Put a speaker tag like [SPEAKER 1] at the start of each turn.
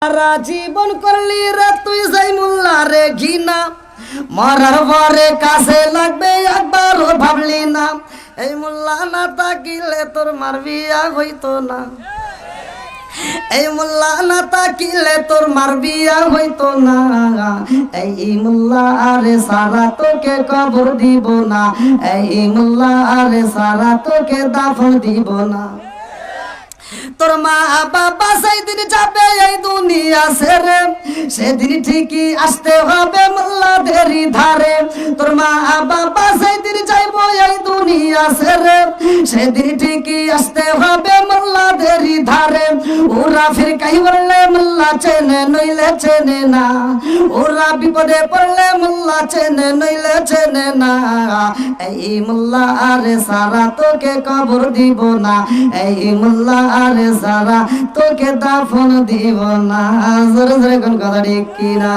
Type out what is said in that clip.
[SPEAKER 1] সারা জীবন করলি রে তুই যাই মোল্লা রে ঘিনা, মরার পরে কাছে লাগবে একবারও ভাবলি না। এই মোল্লা না তাকিলে তোর মার বিয়া হইতো না, এই মোল্লা না তাকিলে তোর মার বিয়া হইতো না। এই মোল্লা আরে সারা তোকে কবর দিব না, এই মোল্লা আরে সারা তোকে দাফন দিব না। তোর মা বাবা সেদিন যাবে এই দুনিয়া ছেড়ে, সেদিন ঠিকই আসতে হবে মোল্লাদেরই ধারে। তোর মা বাবা সেদিন যাইব এই দুনিয়া ছেড়ে, সেদিন ঠিকই আসতে হবে মোল্লাদেরই ধারে। ওরা ফির কাই বললে মোল্লা চেনে নইলে চেনে না, ওরা বিপদে পড়লে মোল্লা চেনে নইলে চেনে না। এই মোল্লা আরে সারা তোকে কবর দিব না, এই মোল্লা আরে সারা তোকে দাফন দিব না। জোরে জোরে কোন কথা ঠিক কিনা?